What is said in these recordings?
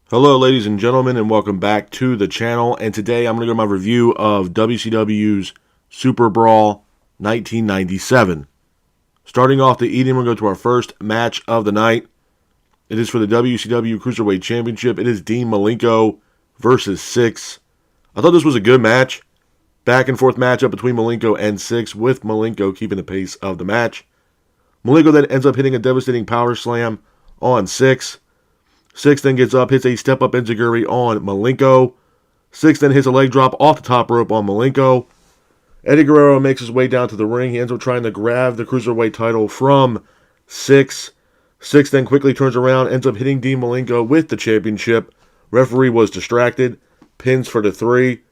Hello ladies and gentlemen, and welcome back to the channel. And today I'm going to go my review of WCW's Super Brawl 1997. Starting off the evening, we're going to go to our first match of the night. It is for the WCW Cruiserweight Championship. It is Dean Malenko versus Syxx. I thought this was a good match. Back and forth matchup between Malenko and Syxx, with Malenko keeping the pace of the match. Malenko then ends up hitting a devastating power slam on Syxx. Syxx then gets up, hits a step-up enziguri on Malenko. Syxx then hits a leg drop off the top rope on Malenko. Eddie Guerrero makes his way down to the ring. He ends up trying to grab the Cruiserweight title from Syxx. Syxx then quickly turns around, ends up hitting Dean Malenko with the championship. Referee was distracted. Pins for the 3.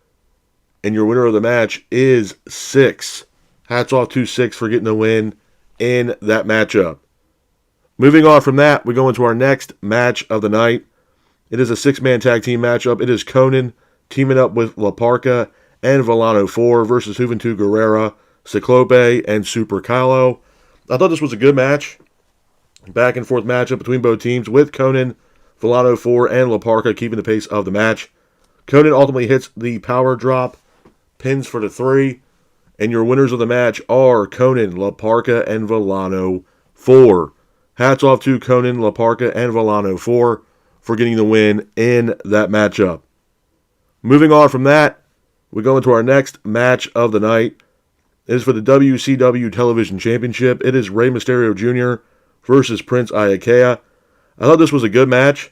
And your winner of the match is Syxx. Hats off to Syxx for getting the win in that matchup. Moving on from that, we go into our next match of the night. It is a 6-man tag team matchup. It is Conan teaming up with La Parca and Villano 4 versus Juventud Guerrera, Ciclope, and Super Kylo. I thought this was a good match. Back and forth matchup between both teams, with Conan, Villano 4, and La Parca keeping the pace of the match. Conan ultimately hits the power drop, pins for the 3, and your winners of the match are Conan, La Parca, and Villano 4. Hats off to Conan, La Parca, and Villano 4 for getting the win in that matchup. Moving on from that, we go into our next match of the night. It is for the WCW Television Championship. It is Rey Mysterio Jr. versus Prince Iaukea. I thought this was a good match.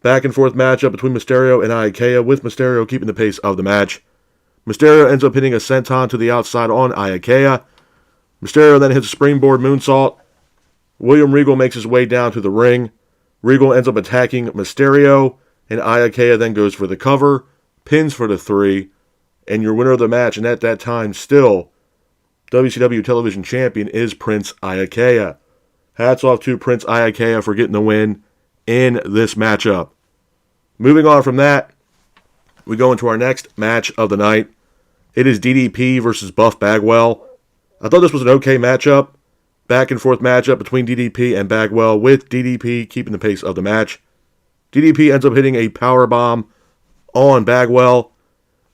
Back and forth matchup between Mysterio and Iaukea, with Mysterio keeping the pace of the match. Mysterio ends up hitting a senton to the outside on Iaukea. Mysterio then hits a springboard moonsault. William Regal makes his way down to the ring. Regal ends up attacking Mysterio, and Iaukea then goes for the cover, pins for the 3, and your winner of the match, and at that time still WCW Television Champion, is Prince Iaukea. Hats off to Prince Iaukea for getting the win in this matchup. Moving on from that, we go into our next match of the night. It is DDP versus Buff Bagwell. I thought this was an okay matchup. Back and forth matchup between DDP and Bagwell, with DDP keeping the pace of the match. DDP ends up hitting a power bomb on Bagwell,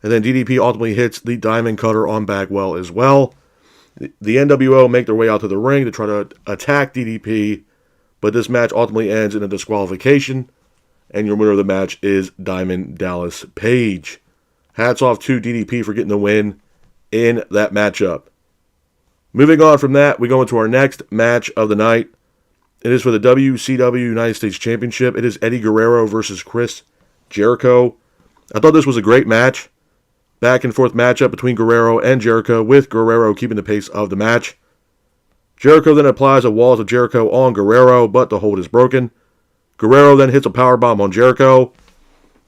and then DDP ultimately hits the Diamond Cutter on Bagwell as well. The NWO make their way out to the ring to try to attack DDP, but this match ultimately ends in a disqualification, and your winner of the match is Diamond Dallas Page. Hats off to DDP for getting the win in that matchup. Moving on from that, we go into our next match of the night. It is for the WCW United States Championship. It is Eddie Guerrero versus Chris Jericho. I thought this was a great match. Back and forth matchup between Guerrero and Jericho, with Guerrero keeping the pace of the match. Jericho then applies a Walls of Jericho on Guerrero, but the hold is broken. Guerrero then hits a powerbomb on Jericho,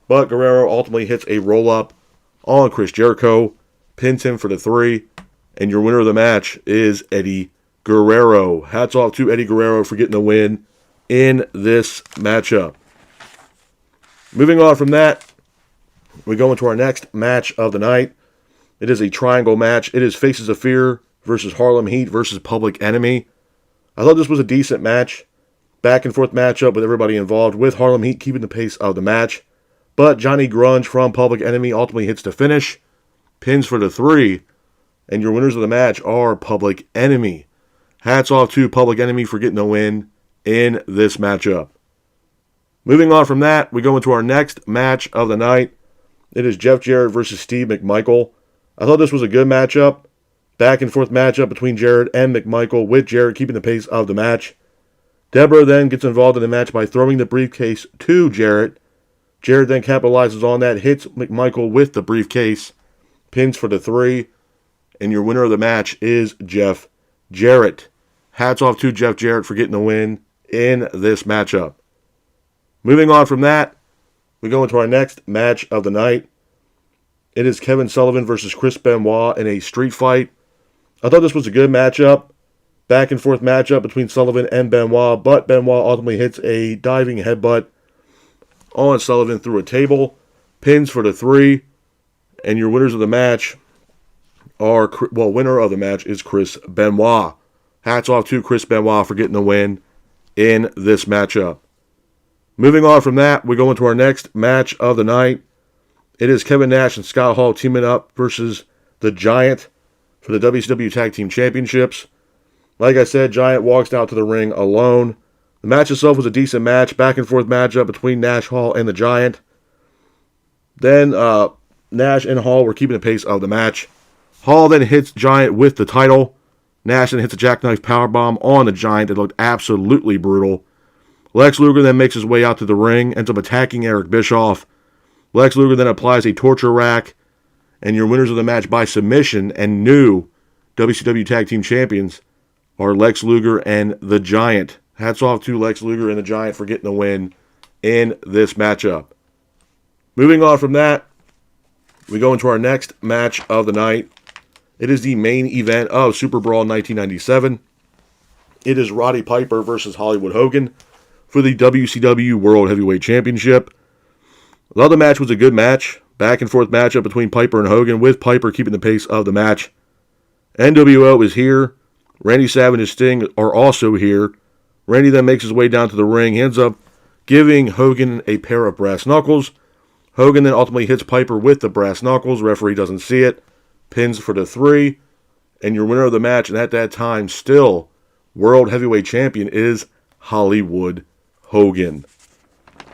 but Guerrero ultimately hits a roll-up on Chris Jericho, pins him for the 3, and your winner of the match is Eddie Guerrero. Hats off to Eddie Guerrero for getting the win in this matchup. Moving on from that, we go into our next match of the night. It is a triangle match. It is Faces of Fear versus Harlem Heat versus Public Enemy. I thought this was a decent match. Back and forth matchup with everybody involved, with Harlem Heat keeping the pace of the match. But Johnny Grunge from Public Enemy ultimately hits the finish, pins for the 3, and your winners of the match are Public Enemy. Hats off to Public Enemy for getting the win in this matchup. Moving on from that, we go into our next match of the night. It is Jeff Jarrett versus Steve McMichael. I thought this was a good matchup. Back and forth matchup between Jarrett and McMichael, with Jarrett keeping the pace of the match. Deborah then gets involved in the match by throwing the briefcase to Jarrett. Jarrett then capitalizes on that, hits McMichael with the briefcase, pins for the 3, and your winner of the match is Jeff Jarrett. Hats off to Jeff Jarrett for getting the win in this matchup. Moving on from that, we go into our next match of the night. It is Kevin Sullivan versus Chris Benoit in a street fight. I thought this was a good matchup. Back and forth matchup between Sullivan and Benoit, but Benoit ultimately hits a diving headbutt on Sullivan through a table, pins for the 3, and your winners of the match are, winner of the match is Chris Benoit. Hats off to Chris Benoit for getting the win in this matchup. Moving on from that, we go into our next match of the night. It is Kevin Nash and Scott Hall teaming up versus the Giant for the WCW Tag Team Championships. Like I said, Giant walks out to the ring alone. The match itself was a decent match, back and forth matchup between Nash, Hall, and the Giant. Then Nash and Hall were keeping the pace of the match. Hall then hits Giant with the title. Nash then hits a jackknife powerbomb on the Giant that looked absolutely brutal. Lex Luger then makes his way out to the ring, ends up attacking Eric Bischoff. Lex Luger then applies a torture rack, and your winners of the match by submission and new WCW Tag Team Champions are Lex Luger and the Giant. Hats off to Lex Luger and the Giant for getting the win in this matchup. Moving on from that, we go into our next match of the night. It is the main event of Super Brawl 1997. It is Roddy Piper versus Hollywood Hogan for the WCW World Heavyweight Championship. The other match was a good match. Back and forth matchup between Piper and Hogan, with Piper keeping the pace of the match. NWO is here. Randy Savage and Sting are also here. Randy then makes his way down to the ring. He ends up giving Hogan a pair of brass knuckles. Hogan then ultimately hits Piper with the brass knuckles. Referee doesn't see it. Pins for the 3. And your winner of the match, and at that time still World Heavyweight Champion, is Hollywood Hogan.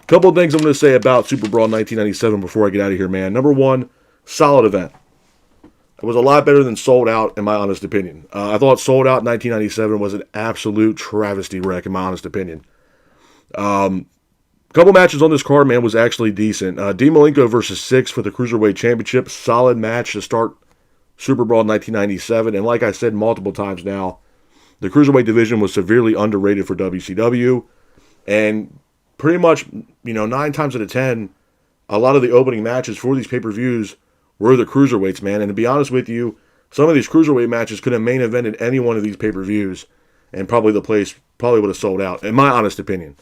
Couple of things I'm going to say about Super Brawl 1997 before I get out of here, man. Number one, solid event. It was a lot better than Sold Out, in my honest opinion. I thought Sold Out 1997 was an absolute travesty wreck, in my honest opinion. Couple matches on this card, man, was actually decent. Dean Malenko versus Six for the Cruiserweight Championship. Solid match to start Super Brawl 1997. And like I said multiple times now, the Cruiserweight division was severely underrated for WCW. And pretty much, 9 times out of 10, a lot of the opening matches for these pay-per-views were the Cruiserweights, man. And to be honest with you, some of these Cruiserweight matches could have main evented any one of these pay-per-views, and probably the place would have sold out, in my honest opinion.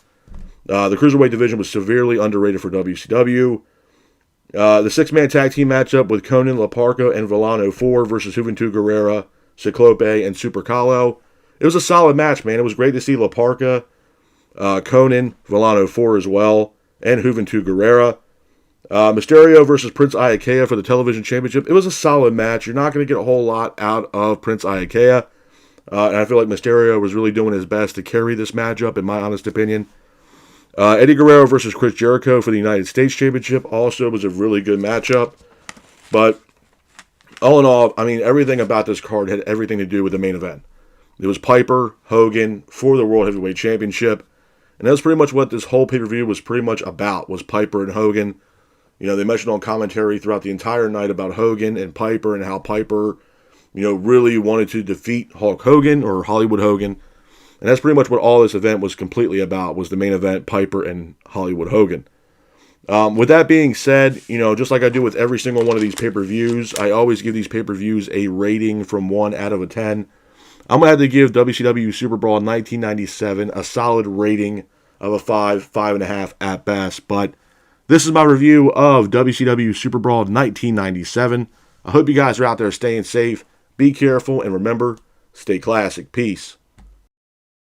The Cruiserweight division was severely underrated for WCW. The 6-man tag team matchup with Conan, La Parka, and Villano 4 versus Juventud Guerrera, Ciclope, and Super Calo. It was a solid match, man. It was great to see La Parka, Conan, Villano 4 as well, and Juventud Guerrera. Mysterio versus Prince Iaukea for the television championship. It was a solid match. You're not going to get a whole lot out of Prince Iaukea. And I feel like Mysterio was really doing his best to carry this matchup, in my honest opinion. Eddie Guerrero versus Chris Jericho for the United States Championship also was a really good matchup. But all in all, everything about this card had everything to do with the main event. It was Piper, Hogan for the World Heavyweight Championship. And that's pretty much what this whole pay-per-view was pretty much about, was Piper and Hogan. They mentioned on commentary throughout the entire night about Hogan and Piper and how Piper, really wanted to defeat Hulk Hogan or Hollywood Hogan. And that's pretty much what all this event was completely about, was the main event, Piper and Hollywood Hogan. With that being said, just like I do with every single one of these pay-per-views, I always give these pay-per-views a rating from 1 out of 10. I'm going to have to give WCW Super Brawl 1997 a solid rating of a 5, 5.5 at best. But this is my review of WCW Super Brawl 1997. I hope you guys are out there staying safe. Be careful, and remember, stay classic. Peace.